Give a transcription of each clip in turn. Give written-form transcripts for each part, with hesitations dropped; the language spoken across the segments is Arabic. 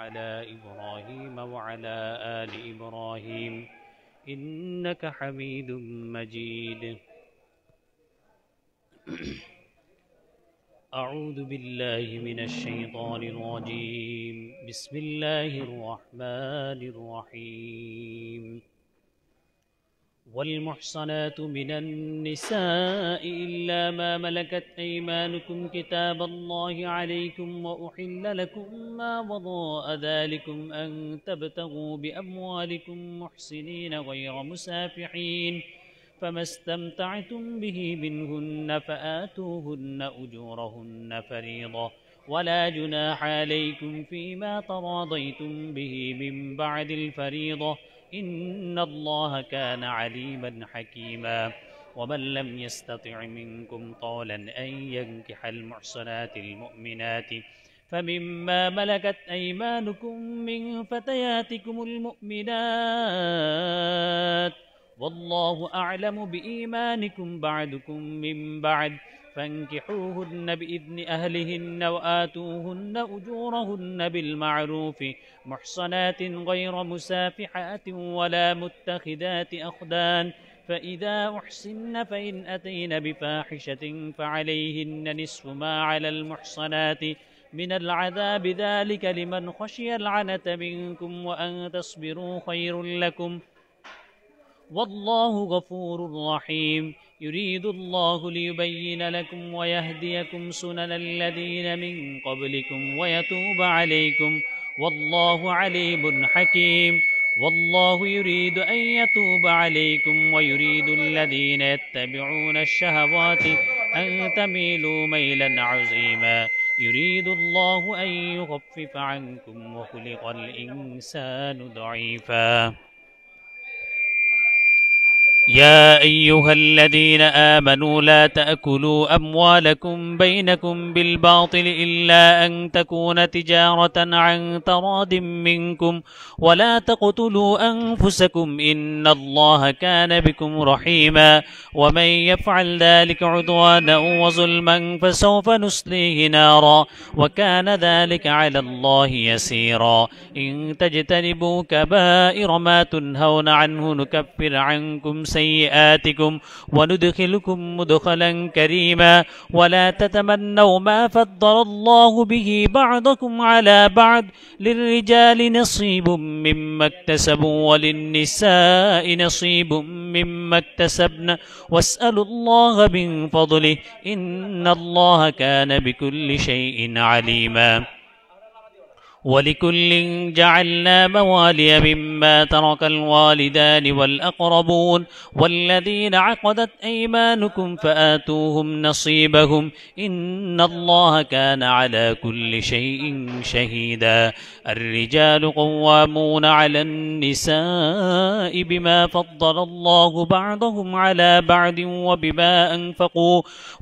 على إبراهيم وعلى آل إبراهيم إنك حميد مجيد أعوذ بالله من الشيطان الرجيم بسم الله الرحمن الرحيم والمحصنات من النساء إلا ما ملكت أيمانكم كتاب الله عليكم وأحل لكم ما وراء ذلكم أن تبتغوا بأموالكم محسنين غير مسافحين فما استمتعتم به منهن فآتوهن أجورهن فريضة ولا جناح عليكم فيما تراضيتم به من بعد الفريضة إن الله كان عليما حكيما ومن لم يستطع منكم طولا أن ينكح المحصنات المؤمنات فمما ملكت أيمانكم من فتياتكم المؤمنات والله أعلم بإيمانكم بعدكم من بعد فانكحوهن بإذن أهلهن وآتوهن أجورهن بالمعروف محصنات غير مسافحات ولا متخذات أخدان فإذا أحسن فإن أتين بفاحشة فعليهن نصف ما على المحصنات من العذاب ذلك لمن خشي العنة منكم وأن تصبروا خير لكم والله غفور رحيم يريد الله ليبين لكم ويهديكم سنن الذين من قبلكم ويتوب عليكم والله عليم حكيم والله يريد أن يتوب عليكم ويريد الذين يتبعون الشهوات أن تميلوا ميلا عظيما يريد الله أن يخفف عنكم وخلق الإنسان ضعيفا يا أيها الذين آمنوا لا تأكلوا أموالكم بينكم بالباطل إلا أن تكون تجارة عن تراض منكم ولا تقتلوا أنفسكم إن الله كان بكم رحيما ومن يفعل ذلك عدوانا وظلما فسوف نصليه نارا وكان ذلك على الله يسيرا إن تجتنبوا كبائر ما تنهون عنه نكفر عنكم سيئاتكم وندخلكم مدخلا كريما ولا تتمنوا ما فضل الله به بعضكم على بعض للرجال نصيب مما اكتسبوا وللنساء نصيب مما اكتسبن واسألوا الله من فضله إن الله كان بكل شيء عليما ولكل جعلنا موالي مما ترك الوالدان والأقربون والذين عقدت أيمانكم فآتوهم نصيبهم إن الله كان على كل شيء شهيدا الرجال قوامون على النساء بما فضل الله بعضهم على بعض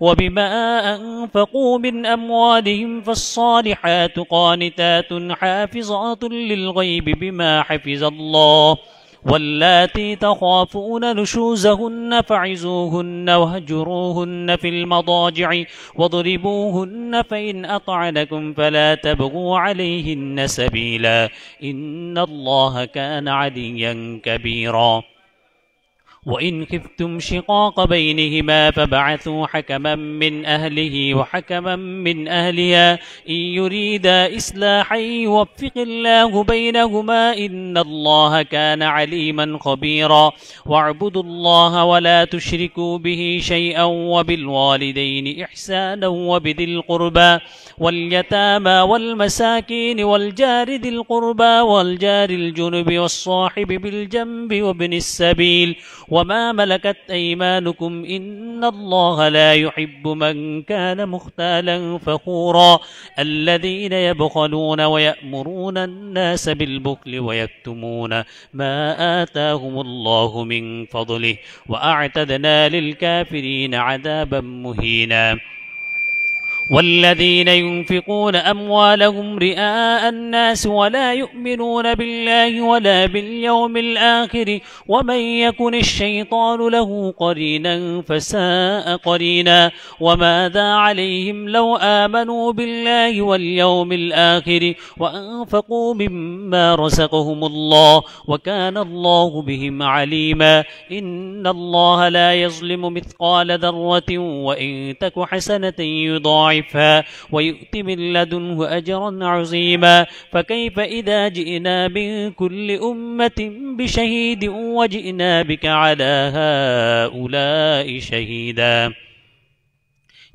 وبما أنفقوا من أموالهم فالصالحات قانتات حافظات للغيب بما حفظ الله واللاتي تخافون نشوزهن فعزوهن واهجروهن في المضاجع واضربوهن فإن أطعنكم فلا تبغوا عليهن سبيلا إن الله كان عليا كبيرا وإن خفتم شقاق بينهما فبعثوا حكما من أهله وحكما من أهلها إن يريدا إصلاحا يوفق الله بينهما إن الله كان عليما خبيرا واعبدوا الله ولا تشركوا به شيئا وبالوالدين إحسانا وبذي القربى واليتامى والمساكين والجار ذي القربى والجار الجنب والصاحب بالجنب وابن السبيل وما ملكت أيمانكم إن الله لا يحب من كان مختالا فخورا الذين يبخلون ويأمرون الناس بالبخل ويكتمون ما آتاهم الله من فضله وأعتدنا للكافرين عذابا مهينا والذين ينفقون أموالهم رئاء الناس ولا يؤمنون بالله ولا باليوم الآخر ومن يكن الشيطان له قرينا فساء قرينا وماذا عليهم لو آمنوا بالله واليوم الآخر وأنفقوا مما رزقهم الله وكان الله بهم عليما إن الله لا يظلم مثقال ذرة وإن تك حسنة يضاعفها ويؤت من لدنه أجرا عظيما فكيف إذا جئنا من كل أمة بشهيد وجئنا بك على هؤلاء شهيدا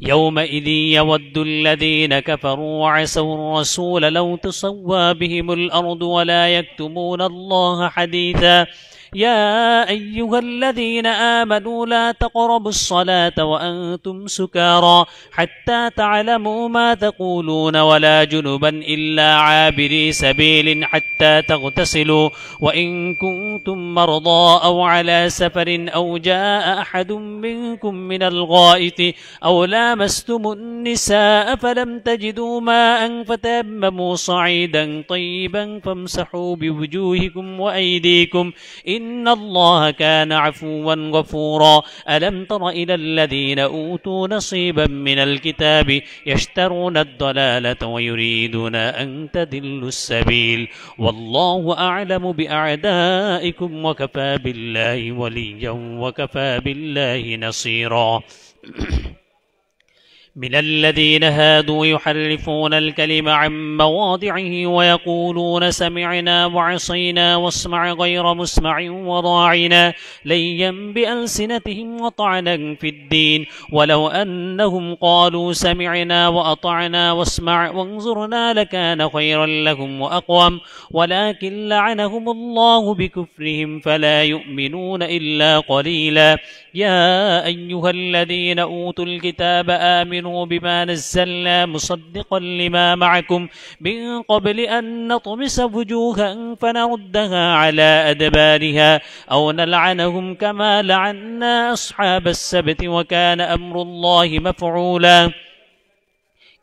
يومئذ يود الذين كفروا وعصوا الرسول لو تسوى بهم الأرض ولا يكتمون الله حديثا يا أيها الذين آمنوا لا تقربوا الصلاة وأنتم سكارى حتى تعلموا ما تقولون ولا جنبا إلا عابري سبيل حتى تغتسلوا وإن كنتم مرضى أو على سفر أو جاء أحد منكم من الغائط أو لامستم النساء فلم تجدوا ماء فتيمموا صعيدا طيبا فامسحوا بوجوهكم وأيديكم إن الله كان عفوا غفورا ألم تر إلى الذين أوتوا نصيبا من الكتاب يشترون الضلالة ويريدون أن تضلوا السبيل والله أعلم بأعدائكم وكفى بالله وليا وكفى بالله نصيرا من الذين هادوا يحرفون الكلم عن مواضعه ويقولون سمعنا وعصينا واسمع غير مسمع وراعنا ليا بألسنتهم وطعنا في الدين ولو أنهم قالوا سمعنا وأطعنا واسمع وانظرنا لكان خيرا لهم وأقوم ولكن لعنهم الله بكفرهم فلا يؤمنون إلا قليلا يا أيها الذين أوتوا الكتاب آمنوا بما نزلنا مصدقا لما معكم من قبل أن نطمس وجوها فنردها على أدبارها أو نلعنهم كما لعنا أصحاب السبت وكان أمر الله مفعولا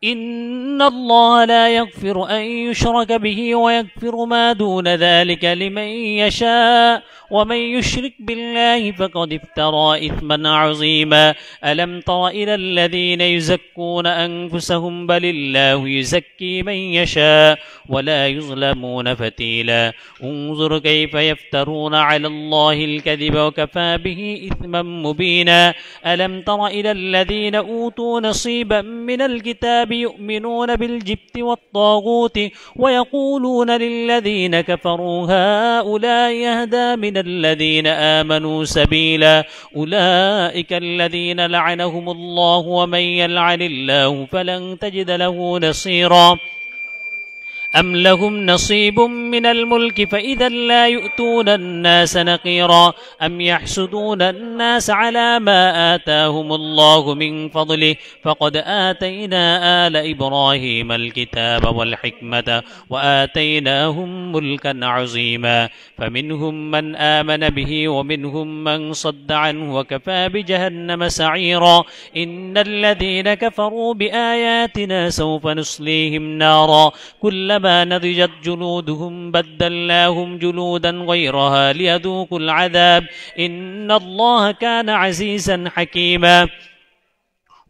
إن الله لا يغفر أن يشرك به ويغفر ما دون ذلك لمن يشاء ومن يشرك بالله فقد افترى إثما عظيما ألم تر إلى الذين يزكون أنفسهم بل الله يزكي من يشاء ولا يظلمون فتيلا انظر كيف يفترون على الله الكذب وكفى به إثما مبينا ألم تر إلى الذين أوتوا نصيبا من الكتاب يؤمنون بالجبت والطاغوت ويقولون للذين كفروا هؤلاء يهدى من الذين آمنوا سبيلا أولئك الذين لعنهم الله ومن يلعن الله فلن تجد له نصيرا أم لهم نصيب من الملك فإذا لا يؤتون الناس نقيرا أم يحسدون الناس على ما آتاهم الله من فضله فقد آتينا آل إبراهيم الكتاب والحكمة وآتيناهم ملكا عظيما فمنهم من آمن به ومنهم من صد عنه وكفى بجهنم سعيرا إن الذين كفروا بآياتنا سوف نصليهم نارا كلما نضجت جلودهم بدلناهم جلودا غيرها ليذوقوا العذاب إن الله كان عزيزا حكيما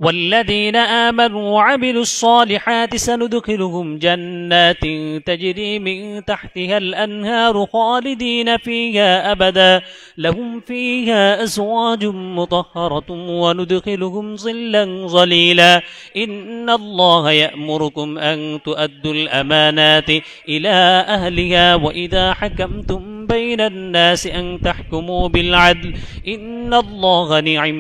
والذين آمنوا وعملوا الصالحات سندخلهم جنات تجري من تحتها الأنهار خالدين فيها أبدا لهم فيها أزواج مطهرة وندخلهم ظلا ظليلا إن الله يأمركم أن تؤدوا الأمانات إلى أهلها وإذا حكمتم بين الناس أن تحكموا بالعدل إن الله نعم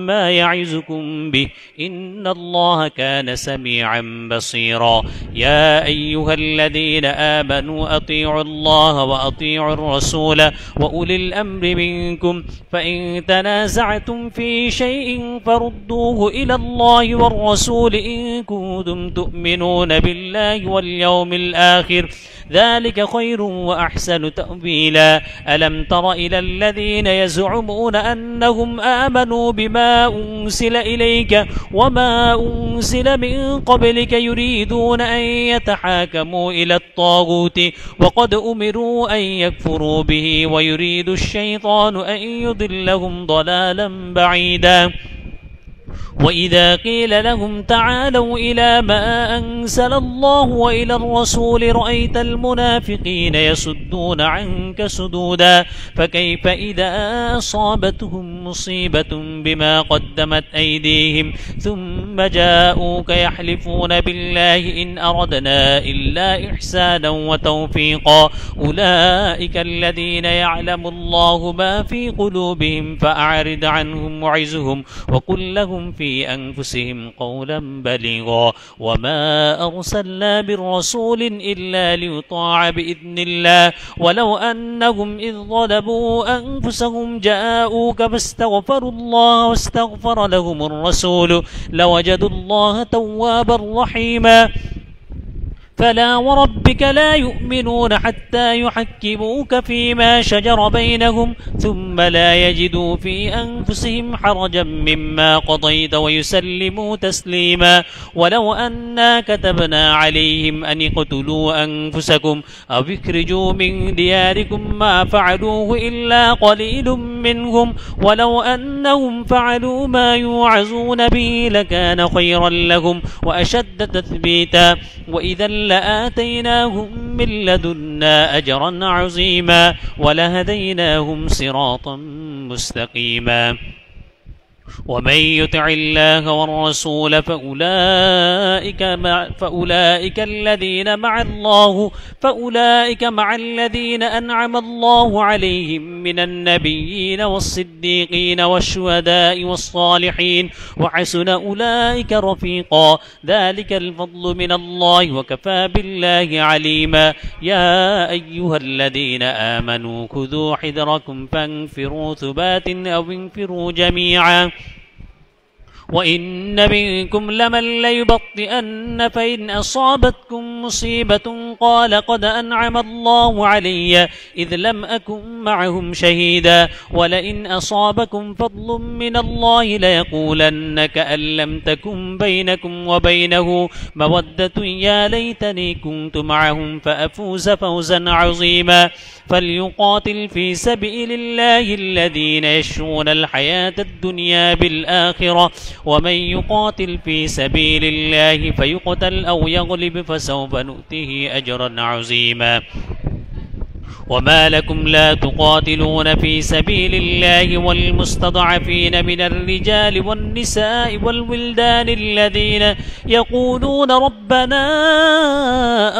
ما يعظكم به إن الله كان سميعا بصيرا يا أيها الذين آمنوا أطيعوا الله وأطيعوا الرسول وأولي الأمر منكم فإن تنازعتم في شيء فردوه إلى الله والرسول إن كنتم تؤمنون بالله واليوم الآخر ذلك خير وأحسن تأويلا ألم تر إلى الذين يزعمون أنهم آمنوا بما أنزل إليك وما أنزل من قبلك يريدون أن يتحاكموا إلى الطاغوت وقد أمروا أن يكفروا به ويريد الشيطان أن يضلهم ضلالا بعيدا وإذا قيل لهم تعالوا إلى ما أنزل الله وإلى الرسول رأيت المنافقين يصدون عنك صدودا فكيف إذا أصابتهم مصيبة بما قدمت أيديهم ثم جاءوك يحلفون بالله إن أردنا إلا إحسانا وتوفيقا أولئك الذين يعلم الله ما في قلوبهم فأعرض عنهم وعزهم وقل لهم في أنفسهم قولا بليغا وما أرسلنا بالرسول إلا ليطاع بإذن الله ولو أنهم إذ ظلموا أنفسهم جاءوك فاستغفروا الله واستغفر لهم الرسول لوجدوا الله توابا رحيما فلا وربك لا يؤمنون حتى يحكموك فيما شجر بينهم ثم لا يجدوا في أنفسهم حرجا مما قضيت ويسلموا تسليما ولو أنا كتبنا عليهم أن اقتلوا أنفسكم أو اخرجوا من دياركم ما فعلوه إلا قليل منهم ولو أنهم فعلوا ما يوعظون به لكان خيرا لهم وأشد تثبيتا وإذا لآتيناهم من لدنا أجرا عظيما ولهديناهم صراطا مستقيما ومن يطع الله والرسول فأولئك مع الذين أنعم الله عليهم من النبيين والصديقين والشهداء والصالحين وحسن أولئك رفيقا ذلك الفضل من الله وكفى بالله عليما يا أيها الذين آمنوا خذوا حذركم فانفروا ثبات أو انفروا جميعا وإن منكم لمن ليبطئن فإن أصابتكم مصيبة قال قد أنعم الله علي إذ لم أكن معهم شهيدا ولئن أصابكم فضل من الله ليقولن كأن لم تكن بينكم وبينه مودة يا ليتني كنت معهم فأفوز فوزا عظيما فليقاتل في سبيل الله الذين يشرون الحياة الدنيا بالآخرة ومن يقاتل في سبيل الله فيقتل أو يغلب فسوف نؤتيه أجرا عظيما وما لكم لا تقاتلون في سبيل الله والمستضعفين من الرجال والنساء والولدان الذين يقولون ربنا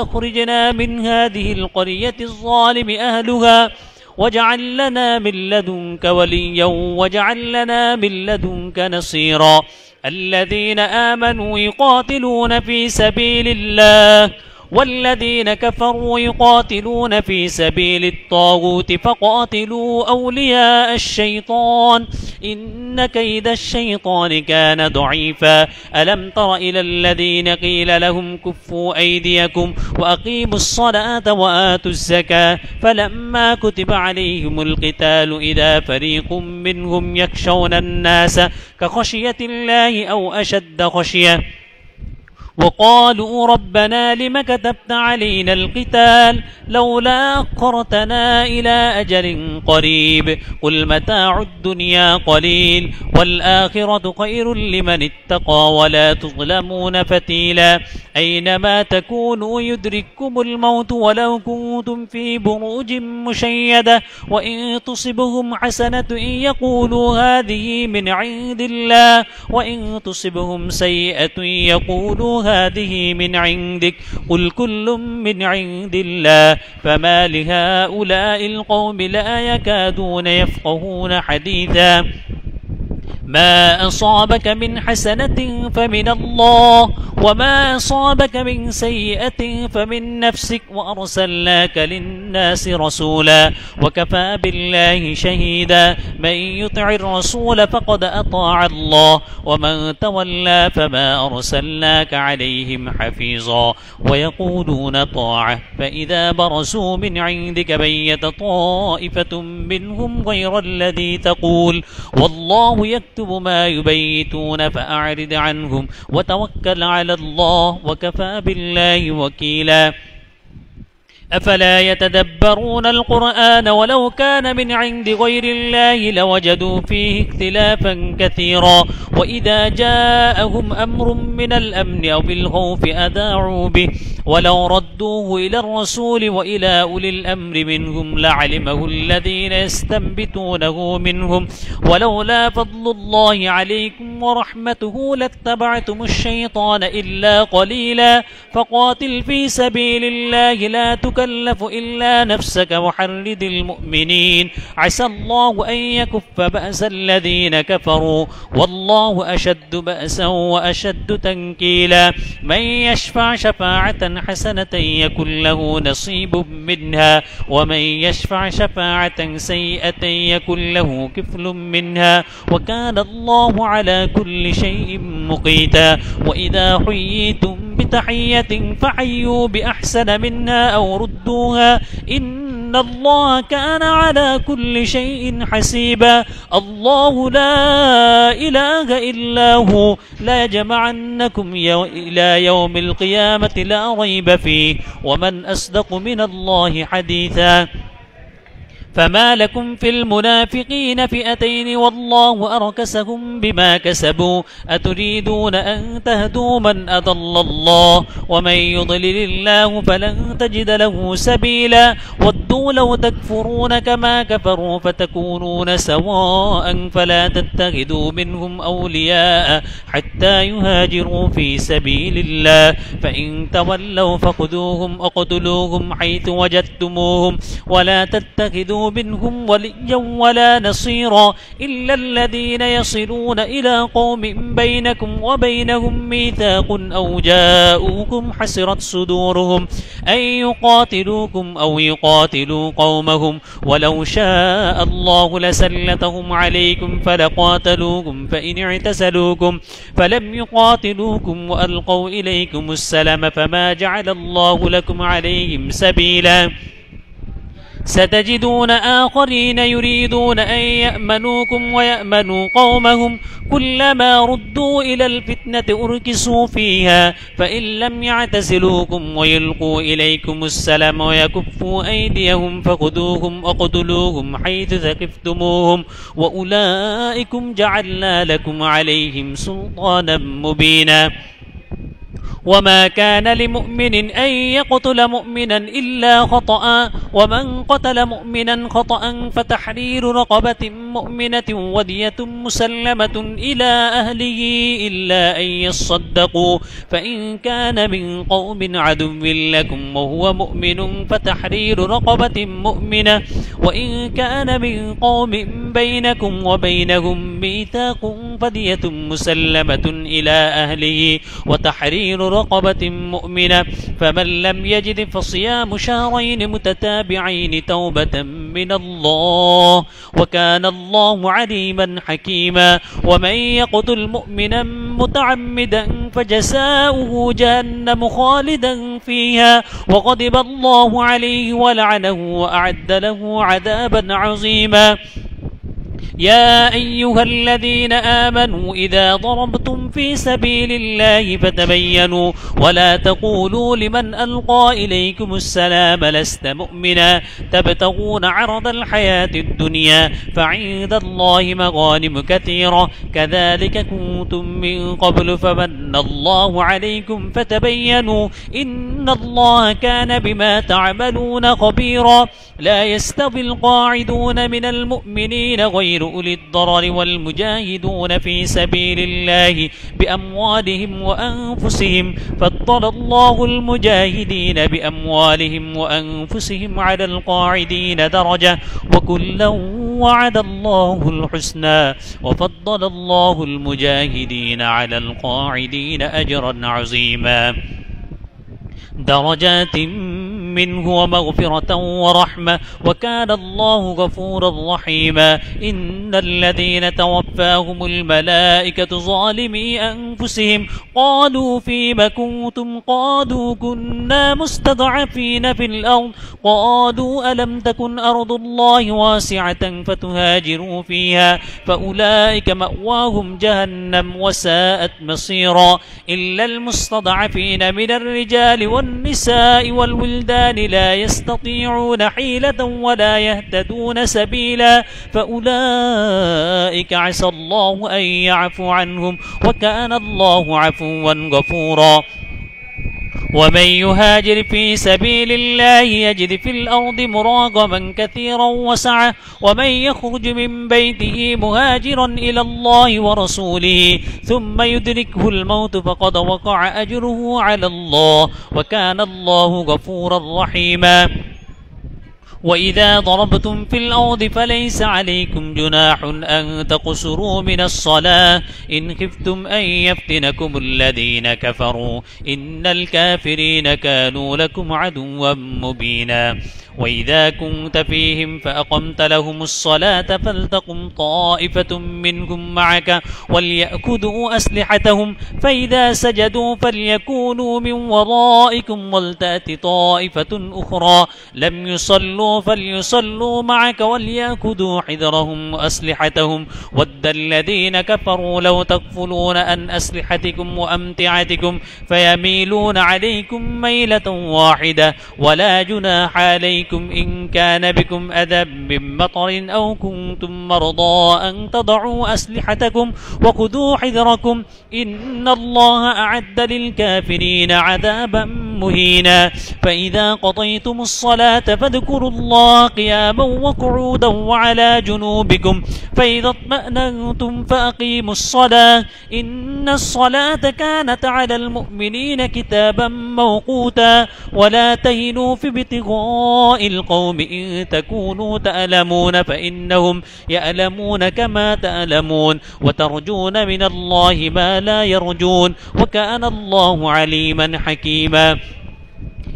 أخرجنا من هذه القرية الظالم أهلها واجعل لنا من لدنك وليا واجعل لنا من لدنك نصيرا الذين آمنوا يقاتلون في سبيل الله والذين كفروا يقاتلون في سبيل الطاغوت فقاتلوا أولياء الشيطان إن كيد الشيطان كان ضعيفا ألم تر إلى الذين قيل لهم كفوا أيديكم وأقيموا الصلاة وآتوا الزكاة فلما كتب عليهم القتال إذا فريق منهم يخشون الناس كخشية الله أو أشد خشية وقالوا ربنا لم كتبت علينا القتال لولا أخرتنا إلى أجل قريب قل متاع الدنيا قليل والآخرة خير لمن اتقى ولا تظلمون فتيلا أينما تكونوا يدرككم الموت ولو كنتم في بروج مشيدة وإن تصبهم حسنة يقولوا هذه من عند الله وإن تصبهم سيئة يقولوا هذه من عندك قل كل من عند الله فما لهؤلاء القوم لا يكادون يفقهون حديثا ما أصابك من حسنة فمن الله وما أصابك من سيئة فمن نفسك وأرسلناك للناس رسولا وكفى بالله شهيدا من يطع الرسول فقد أطاع الله ومن تولى فما أرسلناك عليهم حفيظا ويقولون طاعة فإذا برزوا من عندك بيت طائفة منهم غير الذي تقول والله يكتب ما يبيتون فأعرض عنهم وتوكل على الله وكفى بالله وكيلا أفلا يتدبرون القرآن ولو كان من عند غير الله لوجدوا فيه اختلافا كثيرا وإذا جاءهم أمر من الأمن أو بالخوف أذاعوا به ولو ردوه إلى الرسول وإلى أولي الأمر منهم لعلمه الذين يستنبتونه منهم ولولا فضل الله عليكم ورحمته لاتبعتم الشيطان إلا قليلا فقاتل في سبيل الله لا تكلف إلا نفسك وحرد المؤمنين عسى الله أن يكف بأس الذين كفروا والله أشد بأسا وأشد تنكيلا من يشفع شفاعة حسنة يكن له نصيب منها ومن يشفع شفاعة سيئة يكن له كفل منها وكان الله على كل شيء مقيتا وإذا حييتم بتحية فحيوا بأحسن منها أو ردوها إن الله كان على كل شيء حسيبا الله لا إله إلا هو لا يجمعنكم إلى يوم القيامة لا ريب فيه ومن أصدق من الله حديثا فما لكم في المنافقين فئتين والله أركسهم بما كسبوا أتريدون أن تهدوا من أضل الله ومن يضلل الله فلن تجد له سبيلا ودوا لو تكفرون كما كفروا فتكونون سواء فلا تتخذوا منهم أولياء حتى يهاجروا في سبيل الله فإن تولوا فخذوهم اقتلوهم حيث وجدتموهم ولا تتخذوا منهم وليا ولا نصيرا إلا الذين يصلون إلى قوم بينكم وبينهم ميثاق أو جاءوكم حسرت صدورهم أن يقاتلوكم أو يقاتلوا قومهم ولو شاء الله لسلطهم عليكم فلقاتلوكم فإن اعتزلوكم فلم يقاتلوكم وألقوا إليكم السلام فما جعل الله لكم عليهم سبيلا ستجدون آخرين يريدون أن يأمنوكم ويأمنوا قومهم كلما ردوا إلى الفتنة أركسوا فيها فإن لم يعتزلوكم ويلقوا إليكم السلام ويكفوا أيديهم فخذوهم اقتلوهم حيث ثقفتموهم وأولئكم جعلنا لكم عليهم سلطانا مبينا وما كان لمؤمن أن يقتل مؤمنا إلا خطأ ومن قتل مؤمنا خطأ فتحرير رقبة مؤمنة ودية مسلمة إلى أهله إلا أن يصدقوا فإن كان من قوم عدو لكم وهو مؤمن فتحرير رقبة مؤمنة وإن كان من قوم بينكم وبينهم ميثاق فدية مسلمة إلى أهله وتحرير رقبة مؤمنة فمن لم يجد فصيام شهرين متتابعين توبة من الله وكان الله عليما حكيما ومن يقتل مؤمنا متعمدا فجزاؤه جهنم خالدا فيها وغضب الله عليه ولعنه وأعد له عذابا عظيما يا أيها الذين آمنوا إذا ضربتم في سبيل الله فتبينوا ولا تقولوا لمن ألقى إليكم السلام لست مؤمنا تبتغون عرض الحياة الدنيا فعند الله مغانم كثيرة كذلك كنتم من قبل فمن الله عليكم فتبينوا إن الله كان بما تعملون خبيرا لا يستوي القاعدون من المؤمنين غير غير أولي الضرر والمجاهدون في سبيل الله بأموالهم وأنفسهم فضل الله المجاهدين بأموالهم وأنفسهم على القاعدين درجة وكلا وعد الله الحسنى وفضل الله المجاهدين على القاعدين أجرا عظيما درجات منه ومغفرة ورحمة وكان الله غفورا رحيما إن الذين توفاهم الملائكة ظالمي أنفسهم قالوا فيم كنتم قالوا كنا مستضعفين في الأرض قالوا ألم تكن أرض الله واسعة فتهاجروا فيها فأولئك مأواهم جهنم وساءت مصيرا إلا المستضعفين من الرجال والنساء والولدان لا يستطيعون حيلة ولا يهتدون سبيلا فأولئك عسى الله أن يعفو عنهم وكان الله عفوا غفورا ومن يهاجر في سبيل الله يجد في الأرض مراغما كثيرا وسعة ومن يخرج من بيته مهاجرا إلى الله ورسوله ثم يدركه الموت فقد وقع أجره على الله وكان الله غفورا رحيما وإذا ضربتم في الأرض فليس عليكم جناح أن تقصروا من الصلاة إن خفتم أن يفتنكم الذين كفروا إن الكافرين كانوا لكم عدوا مبينا وإذا كنت فيهم فأقمت لهم الصلاة فلتقم طائفة منهم معك وليأخذوا أسلحتهم فإذا سجدوا فليكونوا من ورائكم ولتأت طائفة أخرى لم يصلوا فليصلوا معك وليأخذوا حذرهم وأسلحتهم ود الذين كفروا لو تغفلون عن أسلحتكم وأمتعتكم فيميلون عليكم ميلة واحدة ولا جناح عليكم إن كان بكم أذى من مطر أو كنتم مرضى أن تضعوا أسلحتكم وخذوا حذركم إن الله أعد للكافرين عذابا مهينا فإذا قضيتم الصلاة فاذكروا الله قياما وقعودا وعلى جنوبكم فإذا اطمأننتم فأقيموا الصلاة إن الصلاة كانت على المؤمنين كتابا موقوتا ولا تهنوا في ابتغاء القوم إن تكونوا تألمون فإنهم يألمون كما تألمون وترجون من الله ما لا يرجون وكان الله عليما حكيما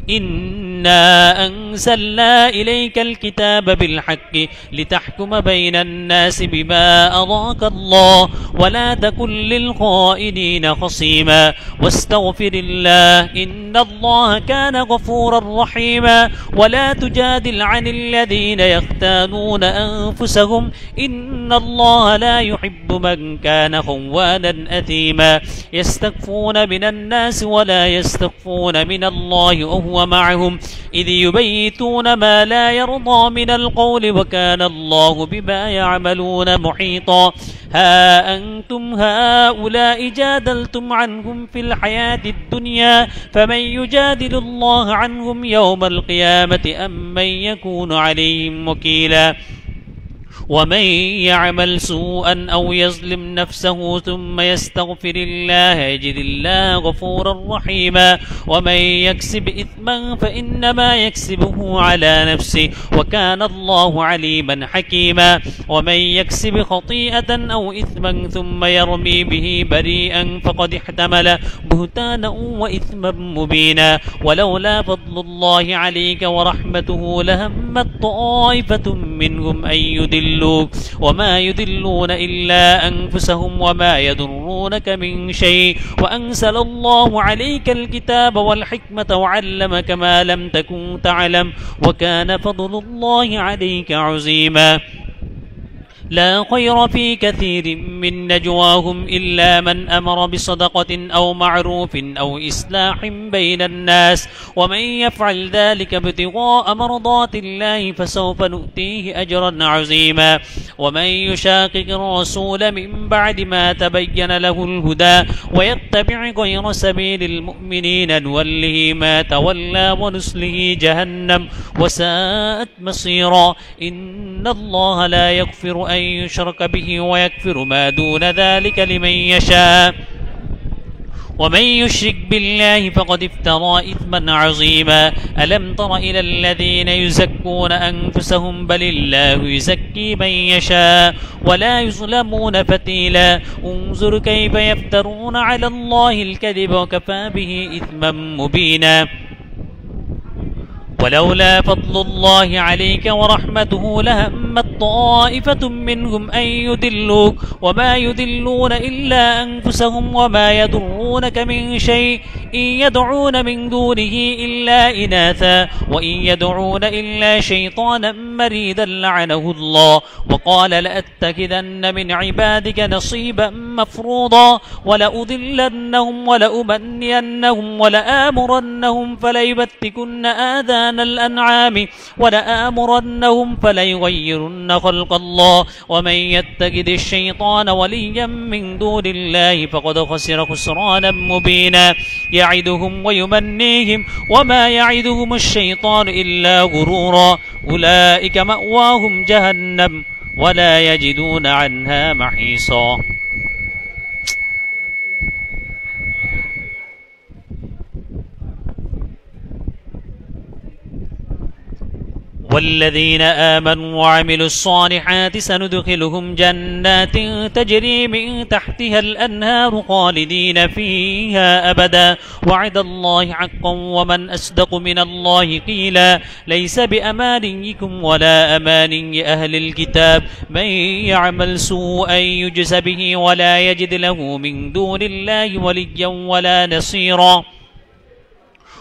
إنا أنزلنا إليك الكتاب بالحق لتحكم بين الناس بما أراك الله ولا تكن للخائنين خصيما واستغفر الله إن الله كان غفورا رحيما ولا تجادل عن الذين يختانون أنفسهم إن الله لا يحب من كان خوانا أثيما يستخفون من الناس ولا يستخفون من الله وهو معهم إذ يبيتون ما لا يرضى من القول وكان الله بما يعملون محيطا ها أنتم هؤلاء جادلتم عنهم في الحياة الدنيا فمن يجادل الله عنهم يوم القيامة أم من يكون عليهم وكيلا ومن يعمل سوءا أو يظلم نفسه ثم يستغفر الله يجد الله غفورا رحيما ومن يكسب إثما فإنما يكسبه على نفسه وكان الله عليما حكيما ومن يكسب خطيئة أو إثما ثم يرمي به بريئا فقد احتمل بهتانا وإثما مبينا ولولا فضل الله عليك ورحمته لهمت طائفة منهم أن يدلوك وما يدلون إلا أنفسهم وما يضرونك من شيء وأنزل الله عليك الكتاب والحكمة وعلمك ما لم تكن تعلم وكان فضل الله عليك عظيما لا خير في كثير من نجواهم إلا من أمر بصدقة أو معروف أو إصلاح بين الناس ومن يفعل ذلك ابتغاء مرضات الله فسوف نؤتيه أجرا عظيما ومن يشاقق الرسول من بعد ما تبين له الهدى ويتبع غير سبيل المؤمنين نوله ما تولى ونسله جهنم وساءت مصيرا إن الله لا يغفر أن أن يشرك به ويغفر ما دون ذلك لمن يشاء ومن يشرك بالله فقد افترى إثما عظيما ألم تر إلى الذين يزكون أنفسهم بل الله يزكي من يشاء ولا يظلمون فتيلا انظر كيف يفترون على الله الكذب وكفى به إثما مبينا ولولا فضل الله عليك ورحمته لهمت طائفة منهم أن يضلوك وما يضلون إلا أنفسهم وما يضرونك من شيء إن يدعون من دونه إلا إناثا وإن يدعون إلا شيطانا مريدا لعنه الله وقال لأتخذن من عبادك نصيبا مفروضا ولأضلنهم ولأمنينهم ولآمرنهم فليبتكن آذان الأنعام ولآمرنهم فليغيرن خلق الله ومن يتخذ الشيطان وليا من دون الله فقد خسر خسرانا مبينا يعدهم ويمنيهم وما يعدهم الشيطان إلا غرورا أولئك مأواهم جهنم ولا يجدون عنها محيصا والذين آمنوا وعملوا الصالحات سندخلهم جنات تجري من تحتها الأنهار خالدين فيها أبدا وعد الله حقا ومن أصدق من الله قيلا ليس بأمانيكم ولا أماني أهل الكتاب من يعمل سوءا يجز به ولا يجد له من دون الله وليا ولا نصيرا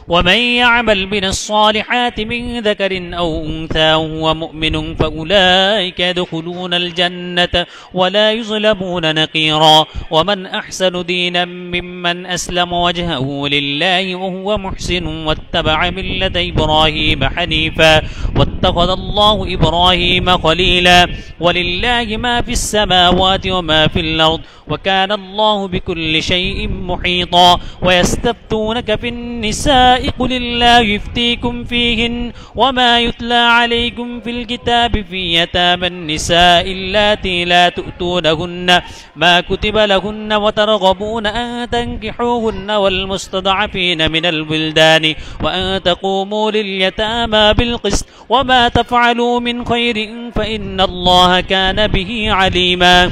ومن يعمل من الصالحات من ذكر أو أنثى وهو مؤمن فأولئك يدخلون الجنة ولا يظلمون نقيرا ومن أحسن دينا ممن أسلم وجهه لله وهو محسن واتبع ملة إبراهيم حنيفا واتخذ الله إبراهيم خليلا ولله ما في السماوات وما في الأرض وكان الله بكل شيء محيطا ويستفتونك في النساء قل الله يفتيكم فيهن وما يتلى عليكم في الكتاب في يتامى النساء اللاتي لا تؤتونهن ما كتب لهن وترغبون أن تنكحوهن والمستضعفين من البلدان وأن تقوموا لليتامى بالقسط وما تفعلوا من خير فإن الله كان به عليما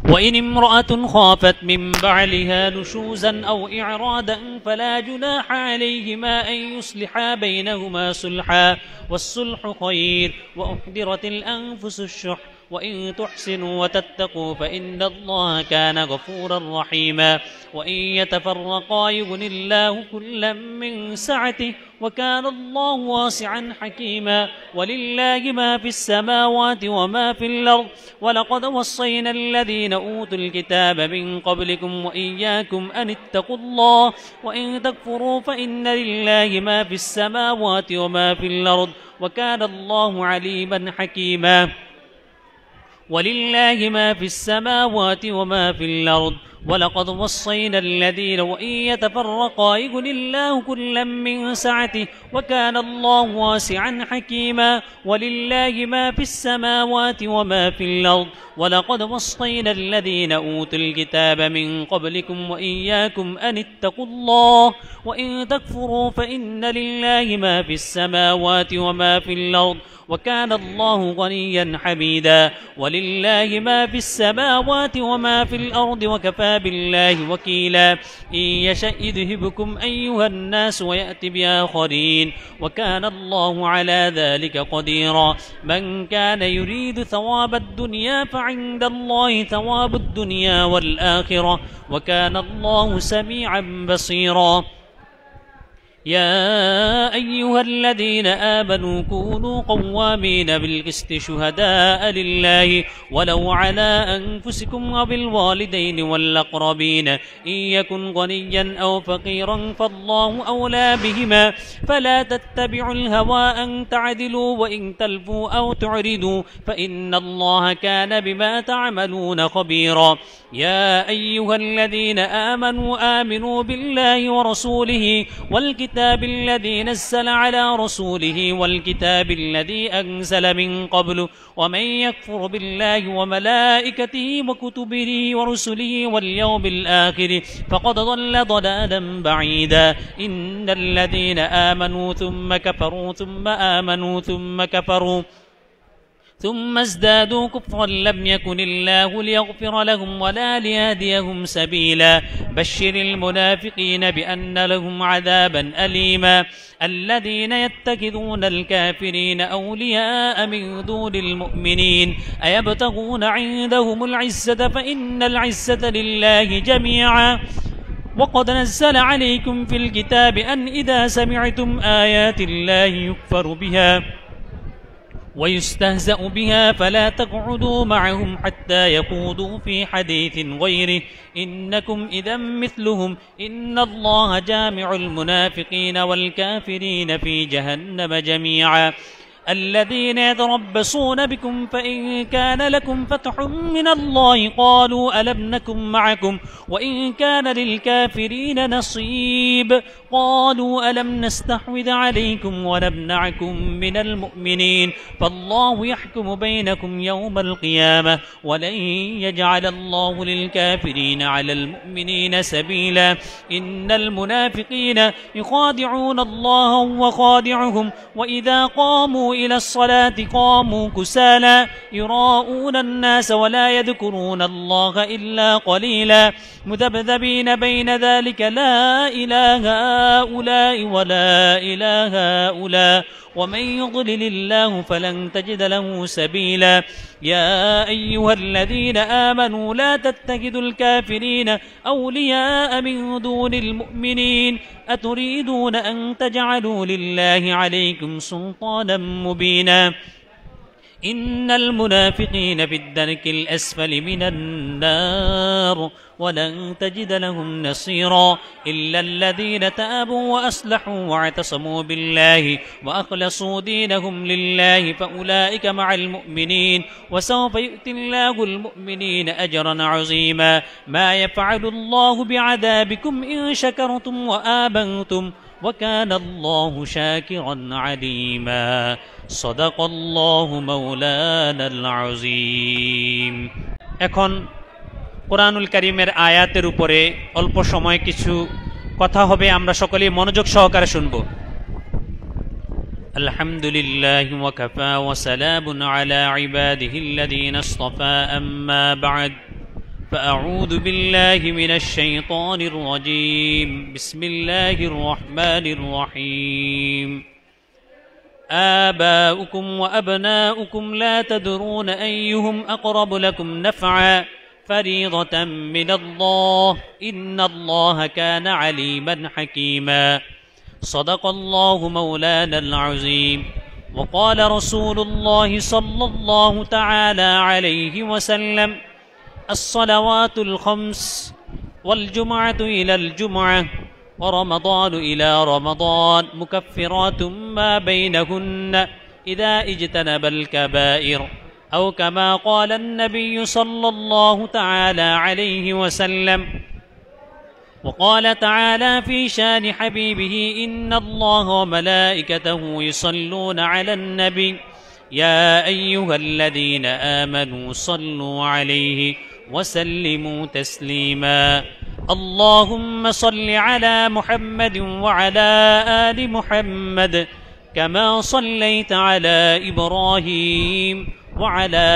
وإن امرأة خافت من بعلها نشوزا أو إعرادا فلا جناح عليهما أن يصلحا بينهما صلحا والصلح خير وأحضرت الأنفس الشح وإن تحسنوا وتتقوا فإن الله كان غفورا رحيما وإن يتفرقا يغن الله كلا من سعته وكان الله واسعا حكيما ولله ما في السماوات وما في الأرض ولقد وصينا الذين أوتوا الكتاب من قبلكم وإياكم أن اتقوا الله وإن تكفروا فإن لله ما في السماوات وما في الأرض وكان الله عليما حكيما ولله ما في السماوات وما في الأرض ولقد وصينا الذين وإن يتفرقا يغن الله كلا من سعته وكان الله واسعا حكيما ولله ما في السماوات وما في الأرض ولقد وصينا الذين أوتوا الكتاب من قبلكم وإياكم أن اتقوا الله وإن تكفروا فإن لله ما في السماوات وما في الأرض وكان الله غنيا حميدا ولله ما في السماوات وما في الأرض وكفى بالله وكيلا إن يشأ يذهبكم أيها الناس ويأتي بآخرين وكان الله على ذلك قديرا من كان يريد ثواب الدنيا فعند الله ثواب الدنيا والآخرة وكان الله سميعا بصيرا يا أيها الذين آمنوا كونوا قوامين بالقسط شهداء لله ولو على أنفسكم وبالوالدين والأقربين إن يكن غنيا أو فقيرا فالله أولى بهما فلا تتبعوا الهوى أن تعدلوا وإن تلفوا أو تعرضوا فإن الله كان بما تعملون خبيرا يا أيها الذين آمنوا بالله ورسوله والكتاب الكتاب الذي نزل على رسوله والكتاب الذي أنزل من قبل ومن يكفر بالله وملائكته وكتبه ورسله واليوم الآخر فقد ضل ضلالا بعيدا إن الذين آمنوا ثم كفروا ثم آمنوا ثم كفروا ثم ازدادوا كفرا لم يكن الله ليغفر لهم ولا ليهديهم سبيلا بشر المنافقين بأن لهم عذابا أليما الذين يتخذون الكافرين أولياء من دون المؤمنين أيبتغون عندهم العزة فإن العزة لله جميعا وقد نزل عليكم في الكتاب أن إذا سمعتم آيات الله يكفر بها ويستهزأ بها فلا تقعدوا معهم حتى يخوضوا في حديث غيره إنكم إذا مثلهم إن الله جامع المنافقين والكافرين في جهنم جميعا الذين يتربصون بكم فإن كان لكم فتح من الله قالوا ألم نكن معكم وإن كان للكافرين نصيب قالوا ألم نستحوذ عليكم ونمنعكم من المؤمنين فالله يحكم بينكم يوم القيامة ولن يجعل الله للكافرين على المؤمنين سبيلا إن المنافقين يخادعون الله وخادعهم وإذا قاموا إلى الصلاة قاموا كسالى يراءون الناس ولا يذكرون الله إلا قليلا مذبذبين بين ذلك لا إله هؤلاء ولا إله هؤلاء ومن يضلل الله فلن تجد له سبيلا يا أيها الذين آمنوا لا تتخذوا الكافرين أولياء من دون المؤمنين أتريدون أن تجعلوا لله عليكم سلطانا مبينا إن المنافقين في الدرك الأسفل من النار ولن تجد لهم نصيرا إلا الذين تابوا وأصلحوا واعتصموا بالله وأخلصوا دينهم لله فأولئك مع المؤمنين وسوف يؤتي الله المؤمنين أجرا عظيما ما يفعل الله بعذابكم إن شكرتم وآمنتم وكان الله شاكرا عليما صدق الله مولانا العظيم এখন কোরআনুল কারীমের আয়াতের উপরে অল্প সময় কিছু কথা হবে আমরা সকলেই মনোযোগ সহকারে শুনব আলহামদুলিল্লাহি ওয়া কাফা ওয়া সালামুন আলা ইবাদিহিল্লাযীনা ইসতাফা আম্মা বা'দ فأعوذ بالله من الشيطان الرجيم بسم الله الرحمن الرحيم آباؤكم وأبناؤكم لا تدرون أيهم أقرب لكم نفعا فريضة من الله إن الله كان عليما حكيما صدق الله مولانا العظيم وقال رسول الله صلى الله تعالى عليه وسلم الصلوات الخمس والجمعة إلى الجمعة ورمضان إلى رمضان مكفرات ما بينهن إذا اجتنب الكبائر أو كما قال النبي صلى الله تعالى عليه وسلم وقال تعالى في شان حبيبه إن الله وملائكته يصلون على النبي يا أيها الذين آمنوا صلوا عليه وسلموا تسليما اللهم صل على محمد وعلى آل محمد كما صليت على إبراهيم وعلى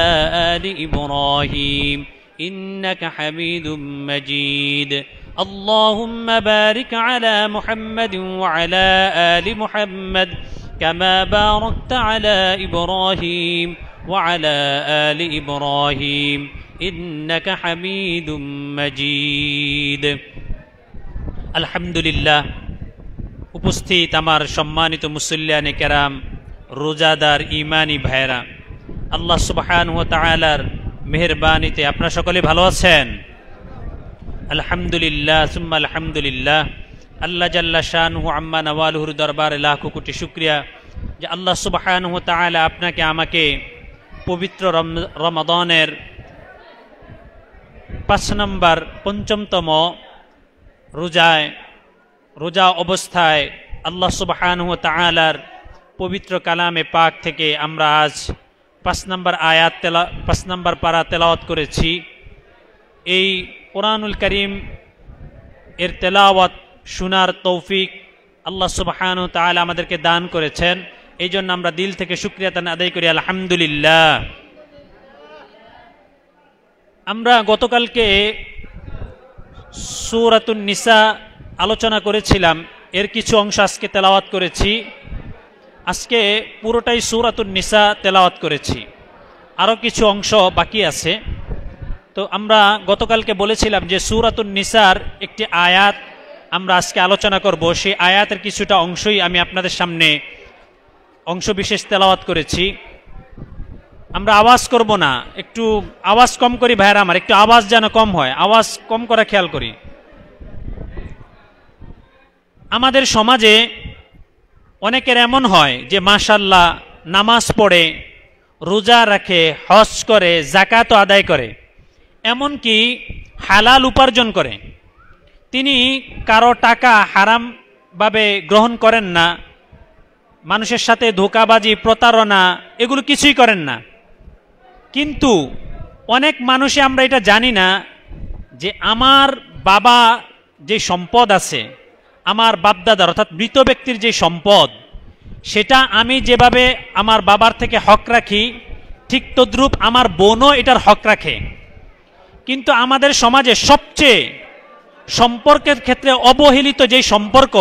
آل إبراهيم إنك حميد مجيد اللهم بارك على محمد وعلى آل محمد كما باركت على إبراهيم وعلى آل إبراهيم إنك حميد مجيد الحمد لله উপস্থিত আমার সম্মানিত মুসল্লিয়ানে কেরাম রোজাদার ঈমানি ভাইরা আল্লাহ সুবহানাহু ওয়া তাআলার মেহেরবানিতে আপনারা সকলে ভালো আছেন আলহামদুলিল্লাহ সুম্মা আলহামদুলিল্লাহ আল্লাহ জাল্লা শানুহু আম্মা নওয়ালুহুর দরবারে লাখো কোটি শুকরিয়া যে আল্লাহ সুবহানাহু ওয়া তাআলা আপনাকে আমাকে পবিত্র রমাদানের 5 নম্বর পঞ্চমতম রোজা অবস্থায় আল্লাহ সুবহানাহু ওয়া তাআলার পবিত্র কালামে পাক থেকে আমরা আজ 5 নম্বর পারা তেলাওয়াত করেছি। এই কোরআনুল কারীম এর তেলাওয়াত শোনার তৌফিক আল্লাহ সুবহানাহু ওয়া তাআলা আমাদেরকে দান করেছেন। এই জন্য আমরা দিল থেকে শুকরিয়া আদায় করি, আলহামদুলিল্লাহ। আমরা গতকালকে সূরাতুন নিসা আলোচনা করেছিলাম, এর কিছু অংশ আজকে তেলাওয়াত করেছি। আজকে পুরোটাই সূরাতুন নিসা তেলাওয়াত করেছি, আরও কিছু অংশ বাকি আছে। তো আমরা গতকালকে বলেছিলাম যে সূরাতুন নিসার একটি আয়াত আমরা আজকে আলোচনা করব। সেই আয়াতের কিছুটা অংশই আমি আপনাদের সামনে অংশ বিশেষ তেলাওয়াত করেছি। আমরা আওয়াজ করব না, একটু আওয়াজ কম করি ভাইরা আমার, একটু আওয়াজ যেন কম হয়, আওয়াজ কম করা খেয়াল করি। আমাদের সমাজে অনেকের এমন হয় যে মাশাআল্লাহ নামাজ পড়ে, রোজা রাখে, হজ করে, যাকাত আদায় করে, এমনকি হালাল উপার্জন করে। তিনি কারো টাকা হারামভাবে গ্রহণ করেন না, মানুষের সাথে ধোঁকাবাজি, প্রতারণা এগুলো কিছুই করেন না। কিন্তু অনেক মানুষে আমরা এটা জানি না যে আমার বাবা যে সম্পদ আছে, আমার বাপদাদার অর্থাৎ মৃত ব্যক্তির যে সম্পদ, সেটা আমি যেভাবে আমার বাবার থেকে হক রাখি, ঠিক তদ্রূপ আমার বোনও এটার হক রাখে। কিন্তু আমাদের সমাজে সবচেয়ে সম্পর্কের ক্ষেত্রে অবহেলিত যে সম্পর্ক,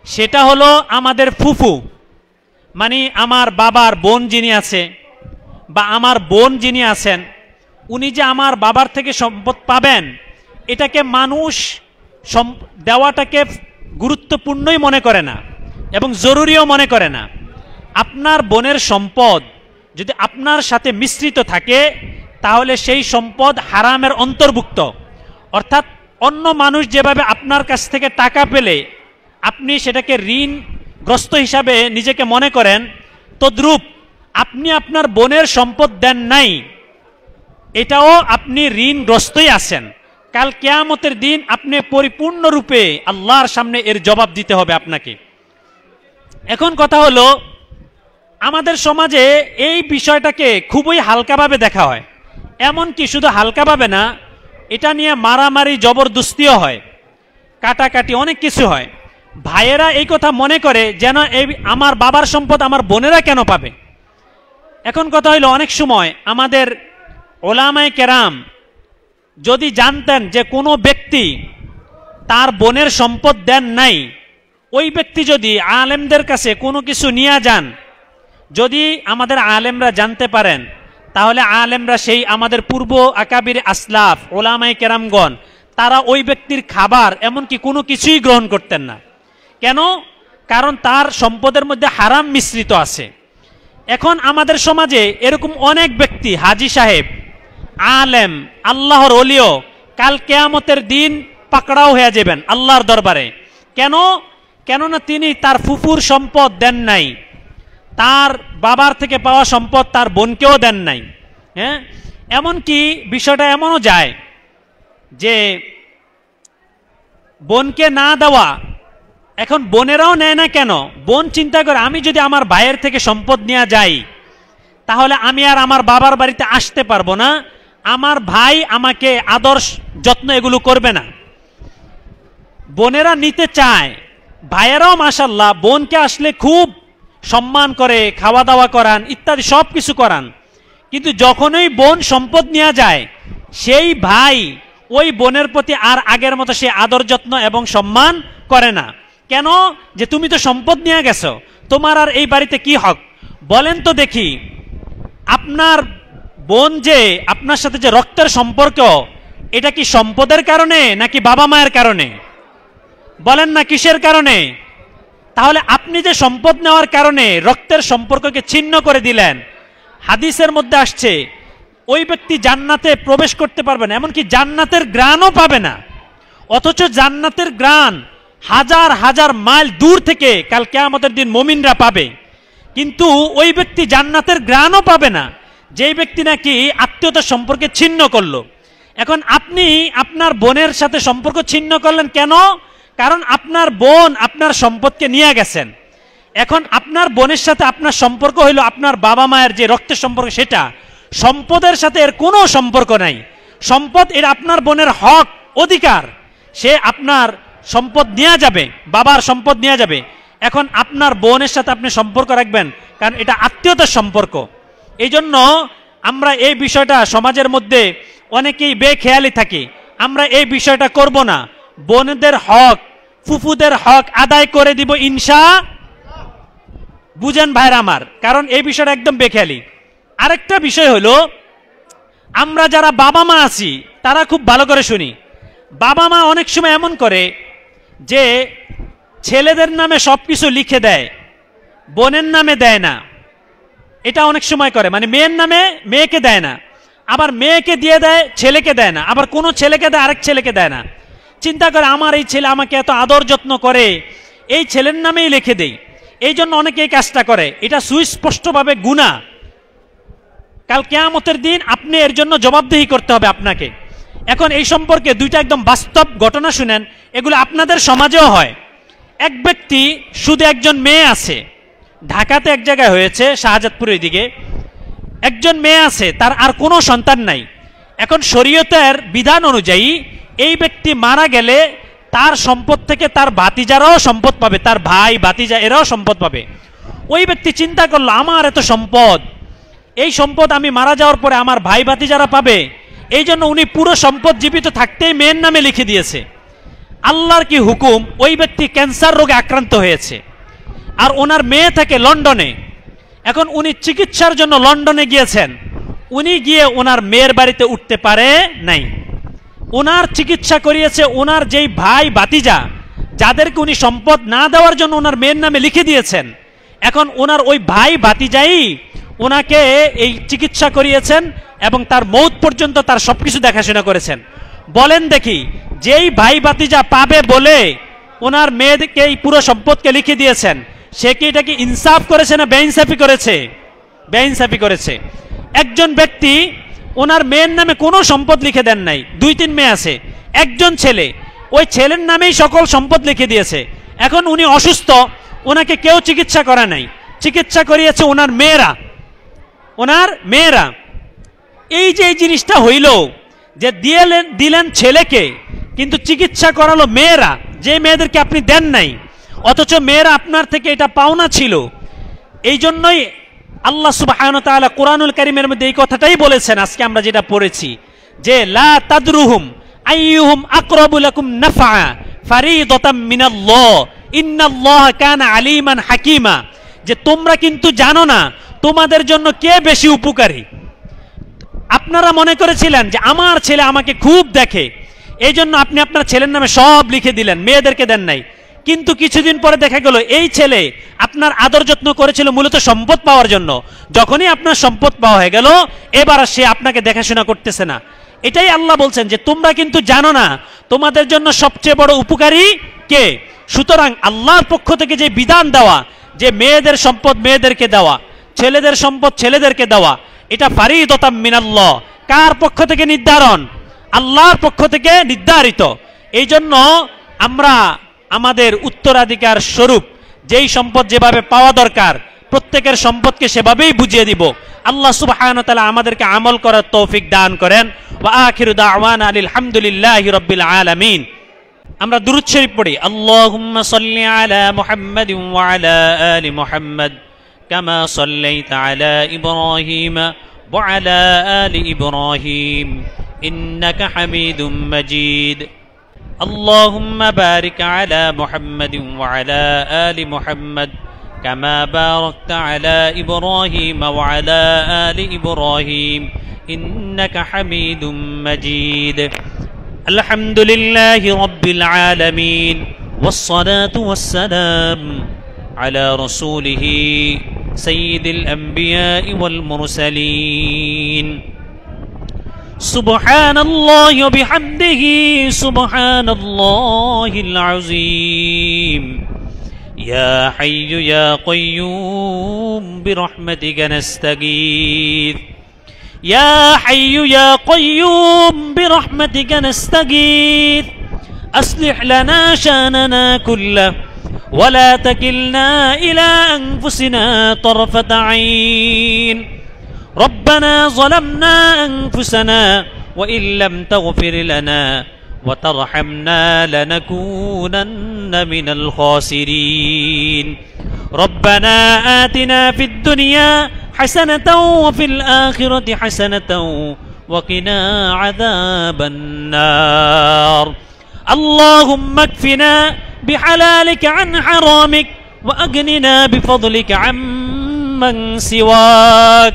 সেটা হলো আমাদের ফুফু, মানে আমার বাবার বোন যিনি আছে বা আমার বোন যিনি আছেন, উনি যে আমার বাবার থেকে সম্পদ পাবেন, এটাকে মানুষ দেওয়াটাকে গুরুত্বপূর্ণই মনে করে না এবং জরুরিও মনে করে না। আপনার বোনের সম্পদ যদি আপনার সাথে মিশ্রিত থাকে, তাহলে সেই সম্পদ হারামের অন্তর্ভুক্ত। অর্থাৎ অন্য মানুষ যেভাবে আপনার কাছ থেকে টাকা পেলে আপনি সেটাকে ঋণগ্রস্ত হিসাবে নিজেকে মনে করেন, তদ্রূপ আপনি আপনার বোনের সম্পদ দেন নাই, এটাও আপনি ঋণগ্রস্তই আছেন। কাল কিয়ামতের দিন আপনি পরিপূর্ণরূপে আল্লাহর সামনে এর জবাব দিতে হবে আপনাকে। এখন কথা হলো, আমাদের সমাজে এই বিষয়টাকে খুবই হালকাভাবে দেখা হয়। এমনকি শুধু হালকাভাবে না, এটা নিয়ে মারামারি জবরদস্তিও হয়, কাটাকাটি অনেক কিছু হয়। ভাইয়েরা এই কথা মনে করে যেন এই আমার বাবার সম্পদ আমার বোনেরা কেন পাবে। এখন কথা হইল, অনেক সময় আমাদের ওলামায়ে কেরাম যদি জানতেন যে কোনো ব্যক্তি তার বোনের সম্পদ দেন নাই, ওই ব্যক্তি যদি আলেমদের কাছে কোনো কিছু নিয়ে যান, যদি আমাদের আলেমরা জানতে পারেন, তাহলে আলেমরা সেই আমাদের পূর্ব আকাবির আসলাফ ওলামায়ে কেরামগণ তারা ওই ব্যক্তির খাবার এমনকি কোনো কিছুই গ্রহণ করতেন না। কেন? কারণ তার সম্পদের মধ্যে হারাম মিশ্রিত আছে। এখন আমাদের সমাজে এরকম অনেক ব্যক্তি, হাজী সাহেব, আলেম, আল্লাহর ওলিও কাল কিয়ামতের দিন পাকড়াও হয়ে যাবেন আল্লাহর দরবারে। কেন? কেননা তিনি তার ফুফুর সম্পদ দেন নাই, তার বাবার থেকে পাওয়া সম্পদ তার বোনকেও দেন নাই। হ্যাঁ, এমনকি বিষয়টা এমনও যায় যে বোনকে না দেওয়া, এখন বোনেরাও নেয় না। কেন? বোন চিন্তা করে, আমি যদি আমার ভাইয়ের থেকে সম্পদ নিয়ে যাই, তাহলে আমি আর আমার বাবার বাড়িতে আসতে পারবো না, আমার ভাই আমাকে আদর যত্ন এগুলো করবে না। বোনেরা নিতে চায়, ভাইয়েরাও মাশাআল্লাহ বোনকে আসলে খুব সম্মান করে, খাওয়া দাওয়া করান, ইত্যাদি সব কিছু করান। কিন্তু যখনই বোন সম্পদ নিয়ে যায়, সেই ভাই ওই বোনের প্রতি আর আগের মতো সে আদর যত্ন এবং সম্মান করে না। কেন? যে তুমি তো সম্পদ নিয়ে গেছো, তোমার আর এই বাড়িতে কি হক? বলেন তো দেখি, আপনার বোন যে আপনার সাথে যে রক্তের সম্পর্ক, এটা কি সম্পদের কারণে নাকি বাবা মায়ের কারণে? বলেন না কিসের কারণে? তাহলে আপনি যে সম্পদ নেওয়ার কারণে রক্তের সম্পর্ককে ছিন্ন করে দিলেন, হাদিসের মধ্যে আসছে ওই ব্যক্তি জান্নাতে প্রবেশ করতে পারবে না, এমনকি জান্নাতের গ্রাণও পাবে না। অথচ জান্নাতের গ্রাণ হাজার হাজার মাইল দূর থেকে কাল কিয়ামতের দিন মুমিনরা পাবে, কিন্তু ওই ব্যক্তি জান্নাতের গ্রাণও পাবে না, যেই ব্যক্তি নাকি আত্মীয়তার সম্পর্কে ছিন্ন করলো। এখন আপনি আপনার বোনের সাথে সম্পর্ক ছিন্ন করলেন কেন? কারণ আপনার বোন আপনার সম্পদকে নিয়ে গেছেন। এখন আপনার বোনের সাথে আপনার সম্পর্ক হইল আপনার বাবা মায়ের যে রক্তের সম্পর্ক, সেটা সম্পদের সাথে এর কোনো সম্পর্ক নাই। সম্পদ এর আপনার বোনের হক, অধিকার, সে আপনার সম্পদ নিয়ে যাবে, বাবার সম্পদ নিয়ে যাবে। এখন আপনার বোনের সাথে আপনি সম্পর্ক রাখবেন, কারণ এটা আত্মীয়তার সম্পর্ক। এই জন্য আমরা এই বিষয়টা সমাজের মধ্যে অনেকেই বেখেয়ালি থাকি, আমরা এই বিষয়টা করব না। বোনদের হক, ফুফুদের হক আদায় করে দিব ইনশা, বুঝেন ভাইরা আমার, কারণ এই বিষয়টা একদম বেখেয়ালি। আরেকটা বিষয় হলো, আমরা যারা বাবা মা আছি তারা খুব ভালো করে শুনি। বাবা মা অনেক সময় এমন করে যে ছেলেদের নামে সবকিছু লিখে দেয়, বোনের নামে দেয় না। এটা অনেক সময় করে, মানে মেয়ের নামে মেয়েকে দেয় না, আবার মেয়েকে দিয়ে দেয় ছেলেকে দেয় না, আবার কোনো ছেলেকে দেয় আরেক ছেলেকে দেয় না। চিন্তা করে আমার এই ছেলে আমাকে এত আদর যত্ন করে, এই ছেলের নামেই লিখে দেই। এই জন্য অনেকে এই কাজটা করে। এটা সুস্পষ্টভাবে গুনাহ। কাল কিয়ামতের দিন আপনি এর জন্য জবাবদিহি করতে হবে আপনাকে। এখন এই সম্পর্কে দুইটা একদম বাস্তব ঘটনা শুনেন, এগুলো আপনাদের সমাজেও হয়। এক ব্যক্তি, শুধু একজন মেয়ে আছে, ঢাকাতে এক জায়গায় হয়েছে, শাহজাদপুরের দিকে একজন মেয়ে আছে, তার আর কোনো সন্তান নাই। এখন শরীয়তের বিধান অনুযায়ী এই ব্যক্তি মারা গেলে তার সম্পদ থেকে তার ভাতিজারাও সম্পদ পাবে, তার ভাই ভাতিজা এরাও সম্পদ পাবে। ওই ব্যক্তি চিন্তা করলো, আমার এত সম্পদ, এই সম্পদ আমি মারা যাওয়ার পরে আমার ভাই ভাতিজারা পাবে। এই জন্য উনি পুরো সম্পদ জীবিত থাকতেই মেয়ের নামে লিখে দিয়েছে। আল্লাহর কি হুকুম, ওই ব্যক্তি ক্যান্সার রোগে আক্রান্ত হয়েছে, আর ওনার মেয়ে থাকে লন্ডনে। এখন উনি চিকিৎসার জন্য লন্ডনে গিয়েছেন, উনি গিয়ে ওনার মেয়ের বাড়িতে উঠতে পারে নাই। ওনার চিকিৎসা করিয়েছে ওনার যেই ভাই ভাতিজা, যাদেরকে উনি সম্পদ না দেওয়ার জন্য ওনার মেয়ের নামে লিখে দিয়েছেন। এখন ওনার ওই ভাই ভাতিজাই ওনাকে এই চিকিৎসা করিয়েছেন এবং তার মৌত পর্যন্ত তার সবকিছু দেখাশোনা করেছেন। বলেন দেখি, যেই ভাই ভাতিজা পাবে বলে ওনার মেয়েকে এই পুরো সম্পদকে লিখে দিয়েছেন, সে কি এটা কি ইনসাফ করেছে না বেইনসাফি করেছে? বেইনসাফি করেছে। একজন ব্যক্তি ওনার মেয়ের নামে কোনো সম্পদ লিখে দেন নাই, 2-3 মেয়ে আছে, একজন ছেলে, ওই ছেলের নামেই সকল সম্পদ লিখে দিয়েছে। এখন উনি অসুস্থ, ওনাকে কেউ চিকিৎসা করা নাই, চিকিৎসা করিয়েছে ওনার মেয়েরা, ওনার মেয়েরা। এই যে এই জিনিসটা হইল যে দিলেন ছেলেকে, কিন্তু চিকিৎসা করালো মেয়েরা, যে মেয়েদেরকে আপনি দেন নাই, অথচ মেয়েরা আপনার থেকে এটা পাওনা ছিল। এই জন্যই আল্লাহ সুবহানাহু ওয়া তাআলা কোরআনুল কারীমের মধ্যে এই কথাটাই বলেছেন, আজকে আমরা যেটা পড়েছি, যে লা তাদরুহুম আইয়ুহুম আকরাবু লাকুম নাফআ ফারিদাতাম মিনাল্লাহ ইন্নাল্লাহা কানা আলিমান হাকিমা। যে তোমরা কিন্তু জানো না তোমাদের জন্য কে বেশি উপকারী। আপনারা মনে করেছিলেন যে আমার ছেলে আমাকে খুব দেখে, এই জন্য আপনি আপনার ছেলের নামে সব লিখে দিলেন, মেয়েদেরকে দেন নাই। কিন্তু কিছুদিন পরে দেখা গেল এই ছেলে আপনার আদর যত্ন করেছিল মূলত সম্পদ পাওয়ার জন্য। যখনই আপনার সম্পদ পাওয়া হয়ে গেল, এবার সে আপনাকে দেখাশোনা করতেছে না। এটাই আল্লাহ বলছেন যে তোমরা কিন্তু জানো না তোমাদের জন্য সবচেয়ে বড় উপকারী কে। সুতরাং আল্লাহর পক্ষ থেকে যে বিধান দেওয়া, যে মেয়েদের সম্পদ মেয়েদেরকে দেওয়া, ছেলেদের সম্পদ ছেলেদেরকে দেওয়া, এটা ফারিদাতাম মিনাল্লাহ। কার পক্ষ থেকে নির্ধারণ? আল্লাহর পক্ষ থেকে নির্ধারিত। এই জন্য আমরা আমাদের উত্তরাধিকার স্বরূপ যেই সম্পদ যেভাবে পাওয়া দরকার, প্রত্যেকের সম্পদকে সেভাবেই বুঝিয়ে দিব। আল্লাহ সুবহানাহু ওয়া তাআলা আমাদেরকে আমল করার তৌফিক দান করেন। ওয়া আখিরু দাওয়ানা আলহামদুলিল্লাহি রাব্বিল আলামিন। আমরা দুরূদ শরীফ পড়ি। আল্লাহুম্মা সাল্লি আলা মুহাম্মাদিন ওয়া আলা আলি মুহাম্মাদ কামা সাল্লাইতা আলা ইব্রাহিম ওয়া আলা আলি ইব্রাহিম ইন্নাকা হামিদুম মাজিদ। اللهم بارك على محمد وعلى آل محمد كما باركت على إبراهيم وعلى آل إبراهيم إنك حميد مجيد. الحمد لله رب العالمين والصلاة والسلام على رسوله سيد الأنبياء والمرسلين. سبحان الله وبحمده سبحان الله العظيم. يا حي يا قيوم برحمتك نستغيث. يا حي يا قيوم برحمتك نستغيث. أصلح لنا شأننا كله ولا تكلنا إلى أنفسنا طرفة عين ربنا ظلمنا أنفسنا وإن لم تغفر لنا وترحمنا لنكونن من الخاسرين ربنا آتنا في الدنيا حسنة وفي الآخرة حسنة وقنا عذاب النار اللهم اكفنا بحلالك عن حرامك وأغننا بفضلك عمن سواك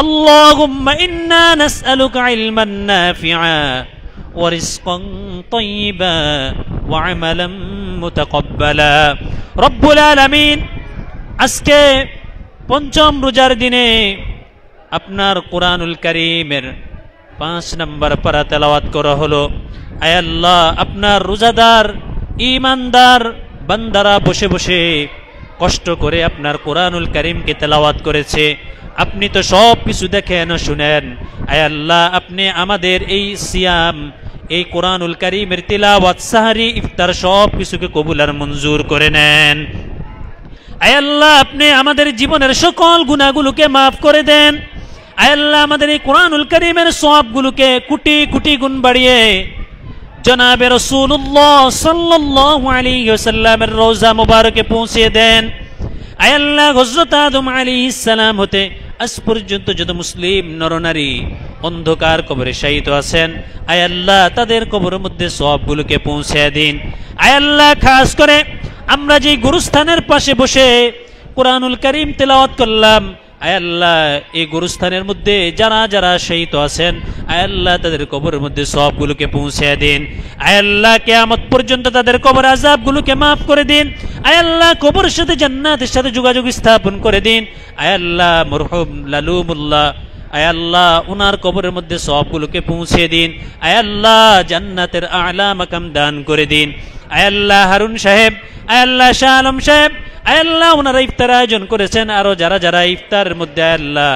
اللهم إنا نسألك علما نافعا ورزقا طيبا وعملا متقبلا رب العالمين আজকে পঞ্চম রোজার দিনে আপনার কুরআনুল কারীমের 5 নম্বর পারা তেলাওয়াত করা হলো। আয় আল্লাহ, আপনার রোজাদার ঈমানদার বান্দারা বসে বসে কষ্ট করে আপনার কুরআনুল কারীমকে তেলাওয়াত করেছে। আপনি তো সব কিছু দেখেন ও শুনেন। আয় আল্লাহ, আপনি আমাদের এই সিয়াম, এই কুরআনুল কারীমের তিলাওয়াত, সাহরি, ইফতার সব কিছুকে কবুল আর মঞ্জুর করে নেন। আয় আল্লাহ, আপনি আমাদের জীবনের সকল গুনাহগুলোকে মাফ করে দেন। আয় আল্লাহ, আমাদের এই কুরআনুল কারীমের সওয়াবগুলোকে কোটি কোটি গুণ বাড়িয়ে জনাবে রাসূলুল্লাহ সাল্লাল্লাহু আলাইহি ওয়াসাল্লামের রওজা মুবারকে পৌঁছে দেন। আয় আল্লাহ, হযরত আদম আলাইহিস সালাম হতে আজ পর্যন্ত যত মুসলিম নরনারী অন্ধকার কবরে শায়িত আছেন, আয় আল্লাহ তাদের কবরের মধ্যে সওয়াবগুলোকে পৌঁছে দিন। আয় আল্লাহ, খাস করে আমরা যে গুরুস্থানের পাশে বসে কুরআনুল কারীম তেলাওয়াত করলাম, আয় আল্লাহ এই গুরুস্থানের মধ্যে যারা যারা শহীদ আছেন, আয় আল্লাহ তাদের কবরের মধ্যে সবগুলোকে পৌঁছে দিন। আয় আল্লাহ, কিয়ামত পর্যন্ত তাদের কবর আযাবগুলোকে মাফ করে দিন। আয় আল্লাহ, কবরের সাথে জান্নাতের সাথে যোগাযোগ স্থাপন করে দিন। আয় আল্লাহ, মরহুম লালুমুল্লাহ, আয় আল্লাহ উনার কবরের মধ্যে সবগুলোকে পৌঁছে দিন। আয় আল্লাহ, জান্নাতের আলা মাকাম দান করে দিন। আয় আল্লাহ, হারুন সাহেব, আয় আল্লাহ শাহ আলম সাহেব, আয় আল্লাহ ওনারা ইফতার আয়োজন করেছেন, আরো যারা যারা ইফতারের মধ্যে আয় আল্লাহ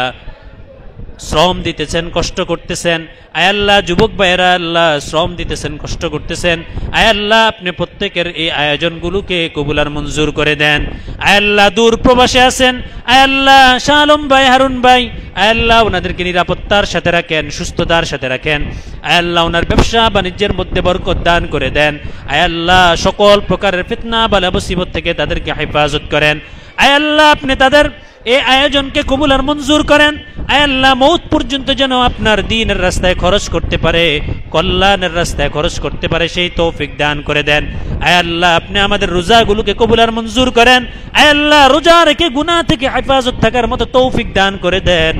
শ্রম দিতেছেন, কষ্ট করতেছেন, আয় আল্লাহ যুবক ভাইয়েরা আল্লাহ শ্রম দিতেছেন, কষ্ট করতেছেন, আয় আল্লাহ আপনি প্রত্যেকের এই আয়োজনগুলোকে কবুল আর মঞ্জুর করে দেন। আয় আল্লাহ দূর প্রবাসে আছেন, আয় আল্লাহ শাহ আলম ভাই, হারুন ভাই, আয় আল্লাহ ওনাদেরকে নিরাপত্তার সাথে রাখেন, সুস্থতার সাথে রাখেন। আয় আল্লাহ ওনার ব্যবসা বাণিজ্যের মধ্যে বরকত দান করে দেন। আয় আল্লাহ সকল প্রকারের ফিতনা বালা মুসিবত থেকে তাদেরকে হেফাজত করেন। আয় আল্লাহ আপনি তাদের এই আয়োজনকে কবুল আর মঞ্জুর করেন। আয় আল্লাহ মৌত পর্যন্ত যেন আপনার দ্বীনের রাস্তায় খরচ করতে পারে, কল্যাণের রাস্তায় খরচ করতে পারে, সেই তৌফিক দান করে দেন। আয় আল্লাহ আপনি আমাদের রোজাগুলোকে কবুল আর মঞ্জুর করেন। আয় আল্লাহ রোজা রেখে গুনাহ থেকে হেফাজত থাকার মতো তৌফিক দান করে দেন।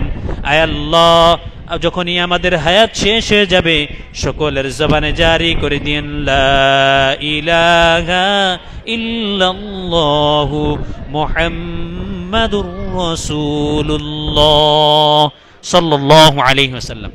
আয় আল্লাহ যখনই আমাদের হায়াত শেষ হয়ে যাবে, সকলের জবানে জারি করে দিন লা ইলাহা ইল্লাল্লাহু মুহাম্মাদুর রাসূলুল্লাহ সাল্লাল্লাহু আলাইহি ওয়াসাল্লাম।